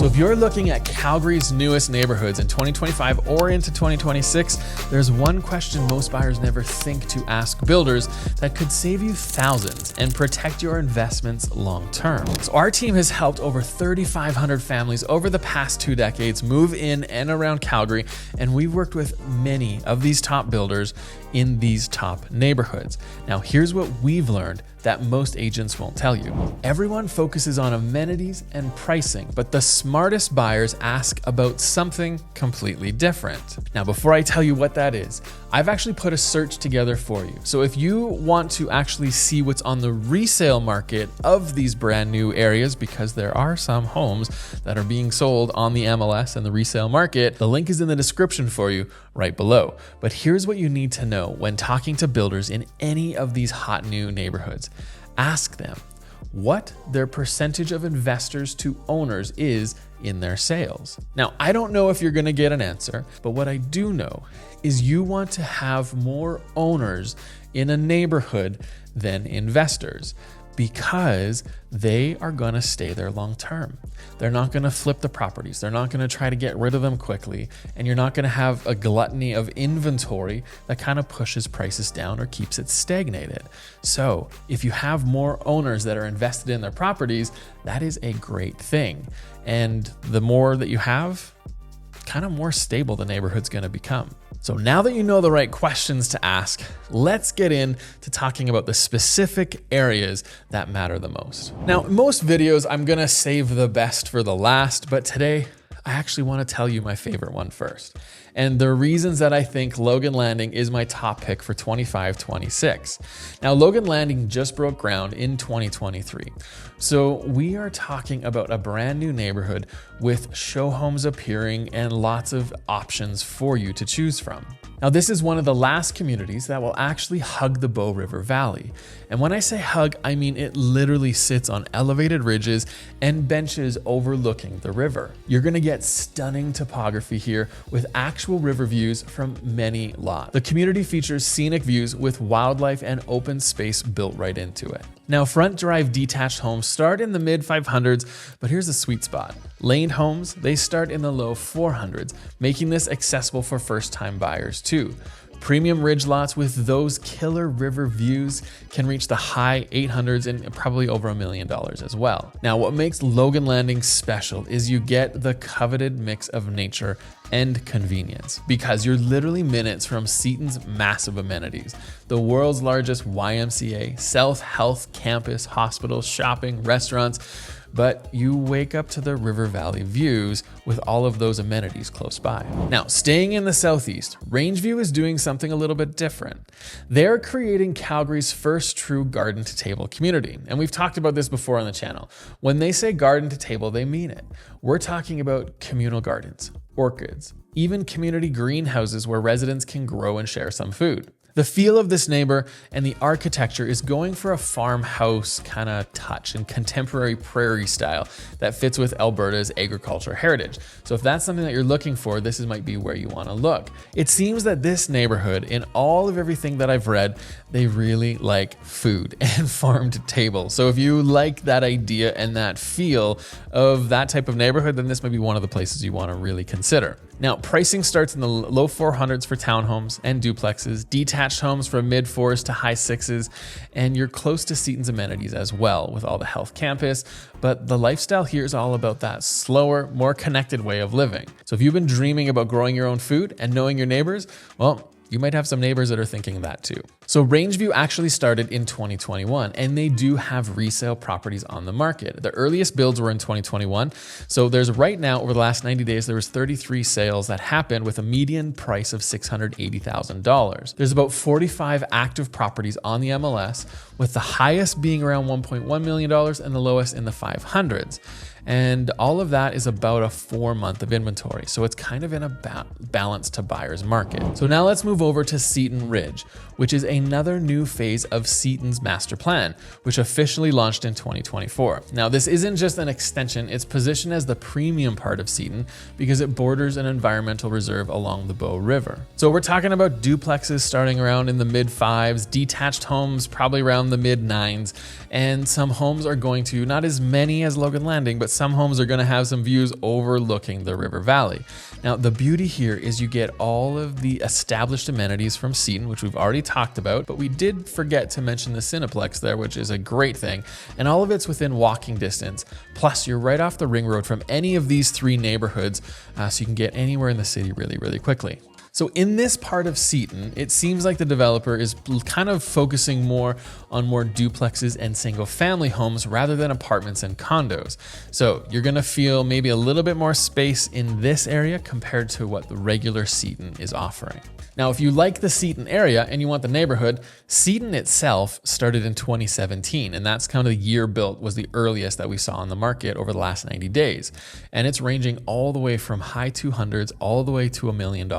So if you're looking at Calgary's newest neighborhoods in 2025 or into 2026, there's one question most buyers never think to ask builders that could save you thousands and protect your investments long term. So our team has helped over 3,500 families over the past 2 decades move in and around Calgary, and we've worked with many of these top builders in these top neighborhoods. Now, here's what we've learned that most agents won't tell you. Everyone focuses on amenities and pricing, but the smartest buyers ask about something completely different. Now, before I tell you what that is, I've actually put a search together for you. So if you want to actually see what's on the resale market of these brand new areas, because there are some homes that are being sold on the MLS and the resale market, the link is in the description for you right below. But here's what you need to know when talking to builders in any of these hot new neighborhoods. Ask them what their percentage of investors to owners is in their sales. Now, I don't know if you're gonna get an answer, but what I do know is you want to have more owners in a neighborhood than investors, because they are gonna stay there long term. They're not gonna flip the properties. They're not gonna try to get rid of them quickly. And you're not gonna have a gluttony of inventory that kind of pushes prices down or keeps it stagnated. So if you have more owners that are invested in their properties, that is a great thing. And the more that you have, kind of more stable the neighborhood's gonna become. So now that you know the right questions to ask, let's get into talking about the specific areas that matter the most. Now, in most videos, I'm gonna save the best for the last, but today, I actually wanna tell you my favorite one first. And the reasons that I think Logan Landing is my top pick for 25-26. Now, Logan Landing just broke ground in 2023. So we are talking about a brand new neighborhood with show homes appearing and lots of options for you to choose from. Now, this is one of the last communities that will actually hug the Bow River Valley. And when I say hug, I mean it literally sits on elevated ridges and benches overlooking the river. You're gonna get stunning topography here with actual river views from many lots. The community features scenic views with wildlife and open space built right into it. Now, front drive detached homes start in the mid 500s, but here's the sweet spot. Laned homes, they start in the low 400s, making this accessible for first-time buyers too. Premium ridge lots with those killer river views can reach the high 800s and probably over $1 million as well. Now, what makes Logan Landing special is you get the coveted mix of nature and convenience, because you're literally minutes from Seton's massive amenities. The world's largest YMCA, self-health campus, hospitals, shopping, restaurants, but you wake up to the river valley views with all of those amenities close by. Now, staying in the southeast, Rangeview is doing something a little bit different. They're creating Calgary's first true garden to table community. And we've talked about this before on the channel. When they say garden to table, they mean it. We're talking about communal gardens, orchids, even community greenhouses where residents can grow and share some food. The feel of this neighbor and the architecture is going for a farmhouse kind of touch and contemporary prairie style that fits with Alberta's agriculture heritage. So if that's something that you're looking for, this might be where you want to look. It seems that this neighborhood, in all of everything that I've read, they really like food and farm to table. So if you like that idea and that feel of that type of neighborhood, then this might be one of the places you want to really consider. Now, pricing starts in the low 400s for townhomes and duplexes, detached homes from mid 4s to high 6s, and you're close to Seton's amenities as well with all the health campus. But the lifestyle here is all about that slower, more connected way of living. So if you've been dreaming about growing your own food and knowing your neighbors, well, you might have some neighbors that are thinking that too. So Rangeview actually started in 2021, and they do have resale properties on the market. The earliest builds were in 2021. So there's right now, over the last 90 days, there was 33 sales that happened with a median price of $680,000. There's about 45 active properties on the MLS, with the highest being around $1.1 million and the lowest in the 500s. And all of that is about a 4 month of inventory. So it's kind of in a balance to buyer's market. So now let's move over to Seton Ridge, which is another new phase of Seton's master plan, which officially launched in 2024. Now, this isn't just an extension, it's positioned as the premium part of Seton because it borders an environmental reserve along the Bow River. So we're talking about duplexes starting around in the mid 5s, detached homes probably around the mid 9s, and some homes are going to, not as many as Logan Landing, but but some homes are gonna have some views overlooking the river valley. Now, the beauty here is you get all of the established amenities from Seton, which we've already talked about, but we did forget to mention the Cineplex there, which is a great thing. And all of it's within walking distance. Plus, you're right off the ring road from any of these 3 neighborhoods, so you can get anywhere in the city really, really quickly. So in this part of Seton, it seems like the developer is kind of focusing more on more duplexes and single family homes rather than apartments and condos. So you're gonna feel maybe a little bit more space in this area compared to what the regular Seton is offering. Now, if you like the Seton area and you want the neighborhood, Seton itself started in 2017, and that's kind of the year built was the earliest that we saw on the market over the last 90 days. And it's ranging all the way from high 200s all the way to $1 million.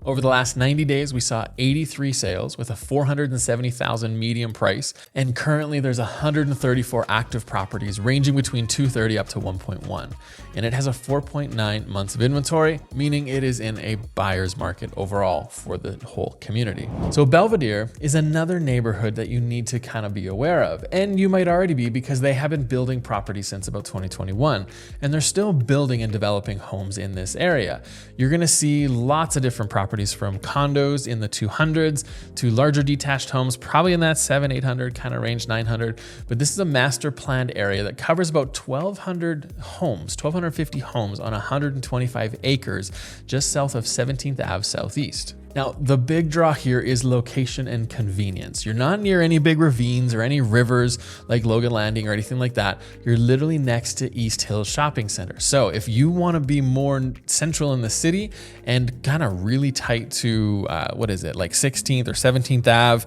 Over the last 90 days, we saw 83 sales with a $470,000 median price, and currently there's 134 active properties ranging between 230 up to 1.1. And it has a 4.9 months of inventory, meaning it is in a buyer's market overall for the whole community. So Belvedere is another neighborhood that you need to kind of be aware of, and you might already be because they have been building properties since about 2021, and they're still building and developing homes in this area. You're gonna see lots of different properties from condos in the 200s to larger detached homes, probably in that 700-800 kind of range, 900. But this is a master planned area that covers about 1,250 homes on 125 acres just south of 17th Ave Southeast. Now, the big draw here is location and convenience. You're not near any big ravines or any rivers like Logan Landing or anything like that. You're literally next to East Hills Shopping Center. So if you want to be more central in the city and kind of really tight to, like 16th or 17th Ave,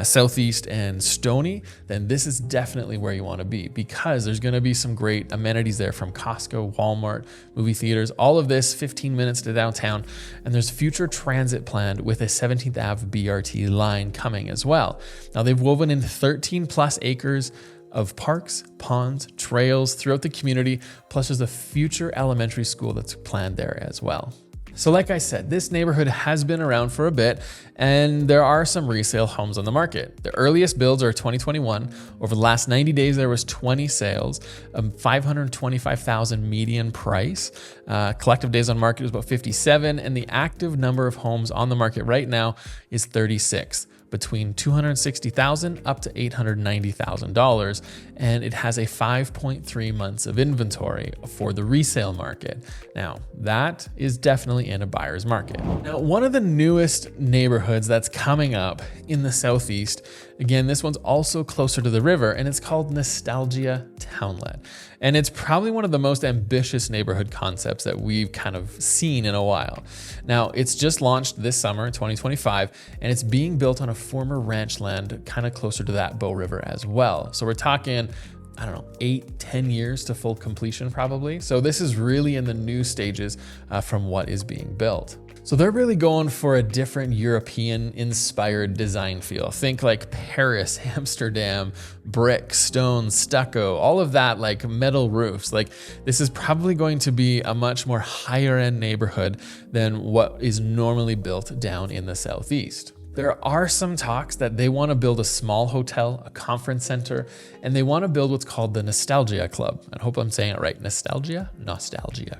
Southeast and Stony, then this is definitely where you want to be because there's going to be some great amenities there from Costco, Walmart, movie theaters, all of this 15 minutes to downtown. And there's future transit plans with a 17th Ave BRT line coming as well. Now they've woven in 13 plus acres of parks, ponds, trails throughout the community, plus there's a future elementary school that's planned there as well. So like I said, this neighborhood has been around for a bit and there are some resale homes on the market. The earliest builds are 2021. Over the last 90 days, there was 20 sales, $525,000 median price. Collective days on market is about 57 and the active number of homes on the market right now is 36. Between $260,000 up to $890,000, and it has a 5.3 months of inventory for the resale market. Now, that is definitely in a buyer's market. Now, one of the newest neighborhoods that's coming up in the Southeast, again, this one's also closer to the river, and it's called Nostalgia Townlet. And it's probably one of the most ambitious neighborhood concepts that we've kind of seen in a while. Now, it's just launched this summer in 2025, and it's being built on a former ranch land kind of closer to that Bow River as well. So we're talking, 8-10 years to full completion probably. So this is really in the new stages from what is being built. So they're really going for a different European inspired design feel. Think like Paris, Amsterdam, brick, stone, stucco, all of that, like metal roofs. Like this is probably going to be a much more higher end neighborhood than what is normally built down in the Southeast. There are some talks that they want to build a small hotel, a conference center, and they want to build what's called the Nostalgia Club. I hope I'm saying it right. Nostalgia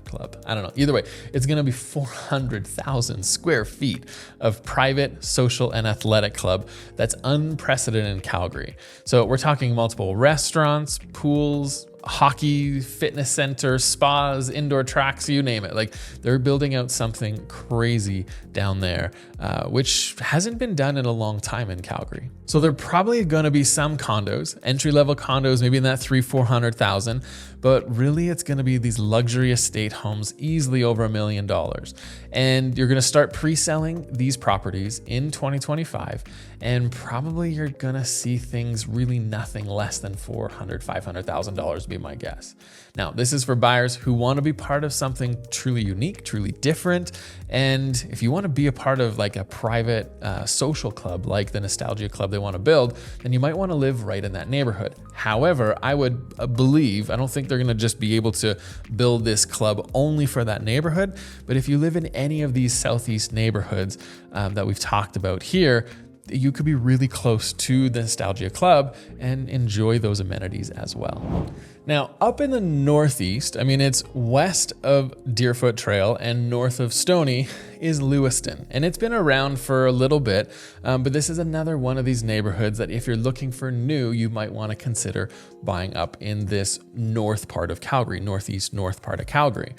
Club. I don't know. Either way, it's going to be 400,000 square feet of private, social, and athletic club that's unprecedented in Calgary. So we're talking multiple restaurants, pools, hockey, fitness centers, spas, indoor tracks, you name it. Like they're building out something crazy down there, which hasn't been done in a long time in Calgary. So there are probably going to be some condos, entry-level condos, maybe in that $300,000-400,000, but really it's going to be these luxury estate homes easily over $1 million. And you're going to start pre-selling these properties in 2025. And probably you're going to see things really nothing less than $400,000-500,000 be my guess. Now, this is for buyers who want to be part of something truly unique, truly different. And if you want to be a part of like a private social club, like the Nostalgia Club they want to build, then you might want to live right in that neighborhood. However, I would believe, I don't think they're going to just be able to build this club only for that neighborhood. But if you live in any of these Southeast neighborhoods that we've talked about here, you could be really close to the Nostalgia Club and enjoy those amenities as well. Now, up in the northeast, I mean, it's west of Deerfoot Trail and north of Stony is Lewiston. And it's been around for a little bit, but this is another one of these neighborhoods that if you're looking for new, you might want to consider buying up in this north part of Calgary, northeast north part of Calgary.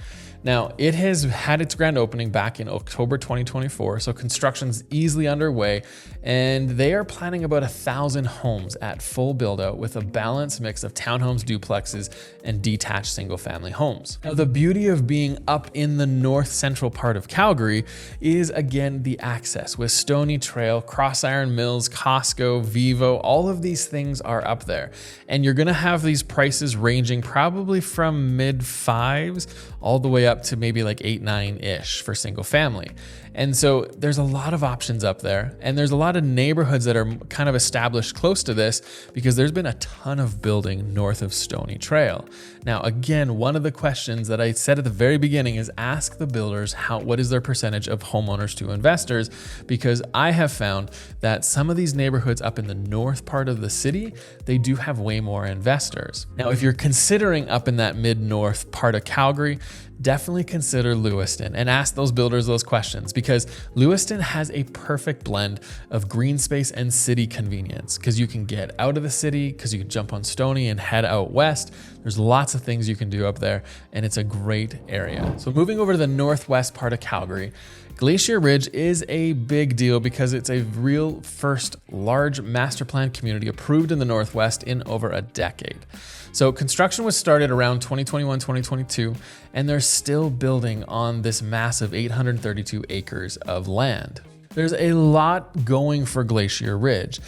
Now, it has had its grand opening back in October 2024, so construction's easily underway, and they are planning about 1,000 homes at full build-out with a balanced mix of townhomes, duplexes, and detached single-family homes. Now, the beauty of being up in the north central part of Calgary is, again, the access with Stony Trail, Cross Iron Mills, Costco, Vivo, all of these things are up there. And you're gonna have these prices ranging probably from mid-5s all the way up to maybe like 8, 9-ish for single family. And so there's a lot of options up there, and there's a lot of neighborhoods that are kind of established close to this because there's been a ton of building north of Stony Trail. Now, again, one of the questions that I said at the very beginning is ask the builders what is their percentage of homeowners to investors, because I have found that some of these neighborhoods up in the north part of the city, they do have way more investors. Now, if you're considering up in that mid-north part of Calgary, definitely consider Lewiston and ask those builders those questions, because Lewiston has a perfect blend of green space and city convenience, because you can get out of the city, because you can jump on Stony and head out west. There's lots of things you can do up there, and it's a great area. So moving over to the northwest part of Calgary, Glacier Ridge is a big deal because it's a real first large master plan community approved in the Northwest in over a decade. So construction was started around 2021, 2022, and they're still building on this massive 832 acres of land. There's a lot going for Glacier Ridge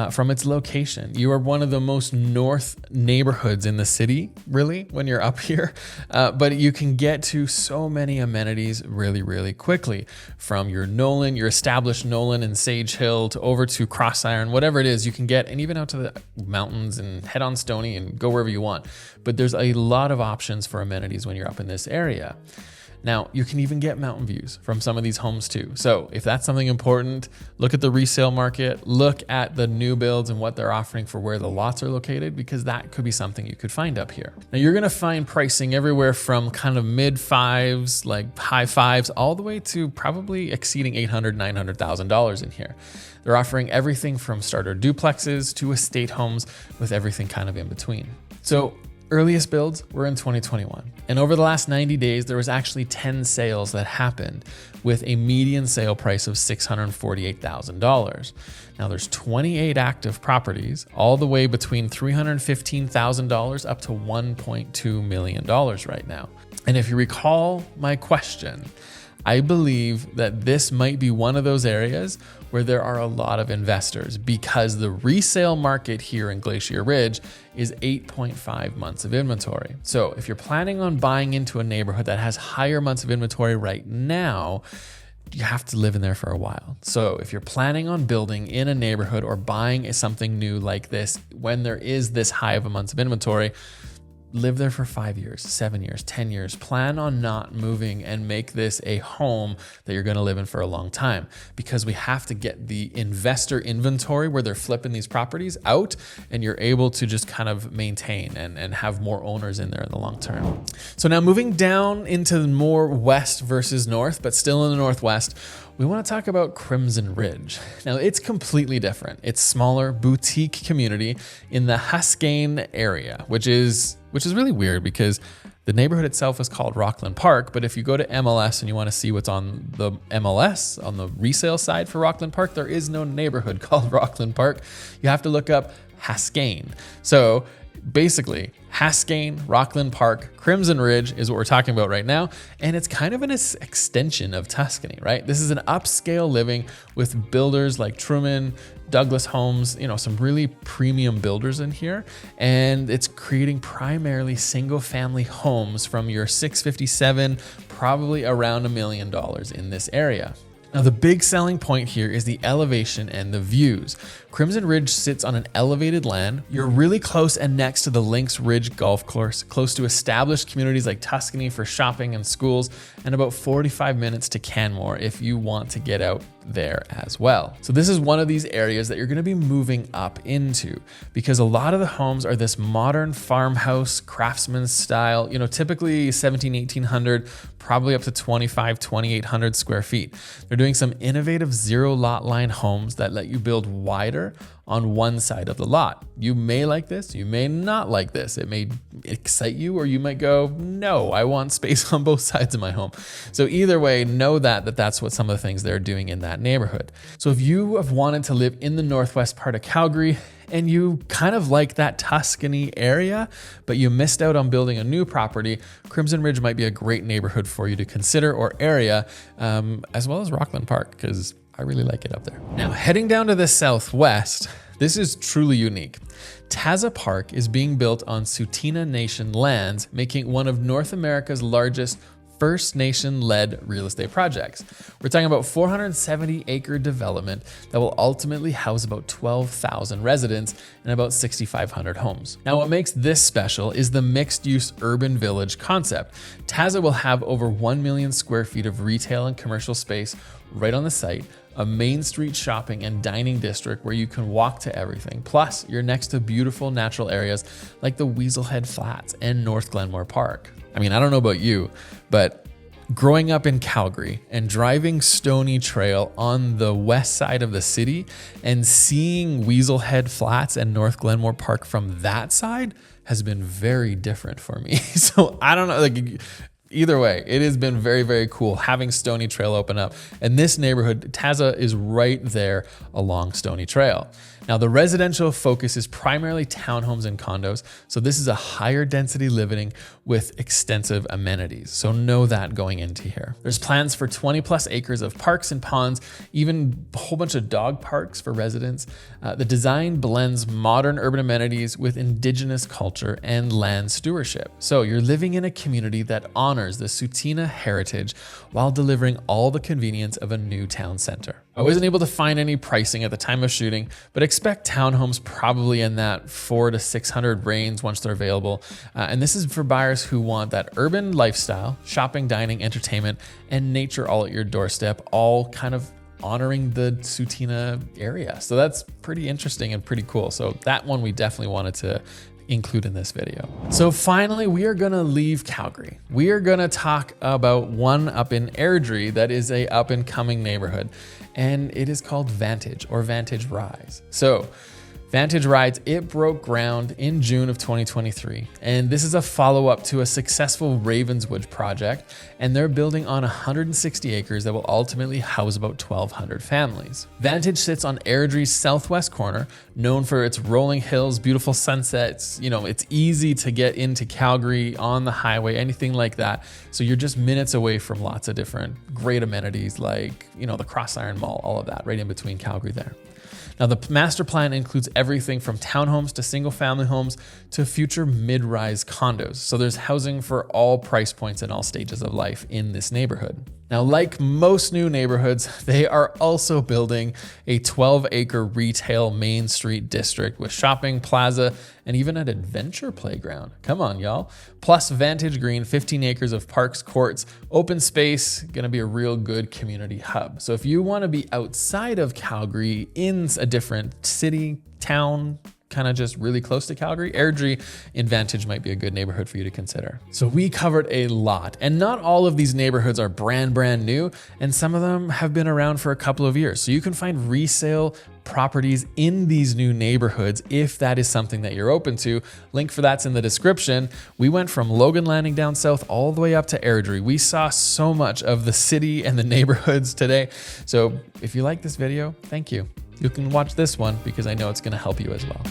from its location. You are one of the most north neighborhoods in the city, really, when you're up here. But you can get to so many amenities really, really quickly. From your established Nolan and Sage Hill to over to Cross Iron, whatever it is, you can get, and even out to the mountains and head on Stony and go wherever you want. But there's a lot of options for amenities when you're up in this area. Now, you can even get mountain views from some of these homes too. So if that's something important, look at the resale market, look at the new builds and what they're offering for where the lots are located, because that could be something you could find up here. Now, you're gonna find pricing everywhere from kind of mid-5s, like high 5s, all the way to probably exceeding $800,000, $900,000 in here. They're offering everything from starter duplexes to estate homes with everything kind of in between. So earliest builds were in 2021. And over the last 90 days, there was actually 10 sales that happened with a median sale price of $648,000. Now there's 28 active properties, all the way between $315,000 up to $1.2 million right now. And if you recall my question, I believe that this might be one of those areas where there are a lot of investors, because the resale market here in Glacier Ridge is 8.5 months of inventory. So if you're planning on buying into a neighborhood that has higher months of inventory right now, you have to live in there for a while. So if you're planning on building in a neighborhood or buying something new like this, when there is this high of a months of inventory, live there for 5 years, 7 years, 10 years. Plan on not moving and make this a home that you're gonna live in for a long time, because we have to get the investor inventory where they're flipping these properties out, and you're able to just kind of maintain and have more owners in there in the long term. So now moving down into more west versus north, but still in the northwest, we want to talk about Crimson Ridge. Now it's completely different. It's smaller boutique community in the Haskayne area, which is really weird because the neighborhood itself is called Rockland Park, but if you go to MLS and you want to see what's on the MLS, on the resale side for Rockland Park, there is no neighborhood called Rockland Park. You have to look up Haskayne. So basically, Haskayne, Rockland Park, Crimson Ridge is what we're talking about right now. And it's kind of an extension of Tuscany, right? This is an upscale living with builders like Truman, Douglas Homes, some really premium builders in here. And it's creating primarily single family homes from your 657, probably around $1 million in this area. Now, the big selling point here is the elevation and the views. Crimson Ridge sits on an elevated land. You're really close and next to the Lynx Ridge Golf Course, close to established communities like Tuscany for shopping and schools, and about 45 minutes to Canmore if you want to get out there as well. So this is one of these areas that you're going to be moving up into, because a lot of the homes are this modern farmhouse craftsman style, typically 1800, probably up to 2,800 square feet. They're doing some innovative zero lot line homes that let you build wider on one side of the lot. You may like this, you may not like this. It may excite you, or you might go, no, I want space on both sides of my home. So either way, know that that's what some of the things they're doing in that neighborhood. So if you have wanted to live in the northwest part of Calgary, and you kind of like that Tuscany area, but you missed out on building a new property, Crimson Ridge might be a great neighborhood for you to consider, or area, as well as Rockland Park, because I really like it up there. Now, heading down to the southwest, this is truly unique. Taza Park is being built on Tsuut'ina Nation lands, making one of North America's largest First Nation-led real estate projects. We're talking about 470-acre development that will ultimately house about 12,000 residents and about 6,500 homes. Now, what makes this special is the mixed-use urban village concept. Taza will have over 1 million square feet of retail and commercial space right on the site, a main street shopping and dining district where you can walk to everything. Plus, you're next to beautiful natural areas like the Weaselhead Flats and North Glenmore Park. I mean, I don't know about you, but growing up in Calgary and driving Stony Trail on the west side of the city and seeing Weaselhead Flats and North Glenmore Park from that side has been very different for me. So I don't know, either way, it has been very, very cool having Stony Trail open up. And this neighborhood, Taza, is right there along Stony Trail. Now, the residential focus is primarily townhomes and condos. So this is a higher density living with extensive amenities. So know that going into here. There's plans for 20 plus acres of parks and ponds, even a whole bunch of dog parks for residents. The design blends modern urban amenities with indigenous culture and land stewardship. So you're living in a community that honors the Tsuut'ina heritage while delivering all the convenience of a new town center. I wasn't able to find any pricing at the time of shooting, but expect townhomes probably in that 400 to 600 range once they're available. And this is for buyers who want that urban lifestyle, shopping, dining, entertainment, and nature all at your doorstep, all kind of honoring the Tsuut'ina area. So that's pretty interesting and pretty cool. So that one we definitely wanted to include in this video. So finally, we are gonna leave Calgary. We are gonna talk about one up in Airdrie that is a up and coming neighborhood, and it is called Vantage, or Vantage Rise. So Vantage Rise, it broke ground in June of 2023, and this is a follow-up to a successful Ravenswood project, and they're building on 160 acres that will ultimately house about 1,200 families. Vantage sits on Airdrie's southwest corner, known for its rolling hills, beautiful sunsets. It's easy to get into Calgary on the highway, anything like that. So you're just minutes away from lots of different great amenities like, the Cross Iron Mall, all of that right in between Calgary there. Now, the master plan includes everything from townhomes to single family homes to future mid-rise condos. So there's housing for all price points and all stages of life in this neighborhood. Now, like most new neighborhoods, they are also building a 12-acre retail Main Street district with shopping, plaza, and even an adventure playground. Come on, y'all. Plus Vantage Green, 15 acres of parks, courts, open space, gonna be a real good community hub. So if you wanna be outside of Calgary in a different city, town, kind of just really close to Calgary, Airdrie in Vantage might be a good neighborhood for you to consider. So we covered a lot, and not all of these neighborhoods are brand new, and some of them have been around for a couple of years. So you can find resale properties in these new neighborhoods if that is something that you're open to. Link for that's in the description. We went from Logan Landing down south all the way up to Airdrie. We saw so much of the city and the neighborhoods today. So if you like this video, thank you. You can watch this one because I know it's going to help you as well.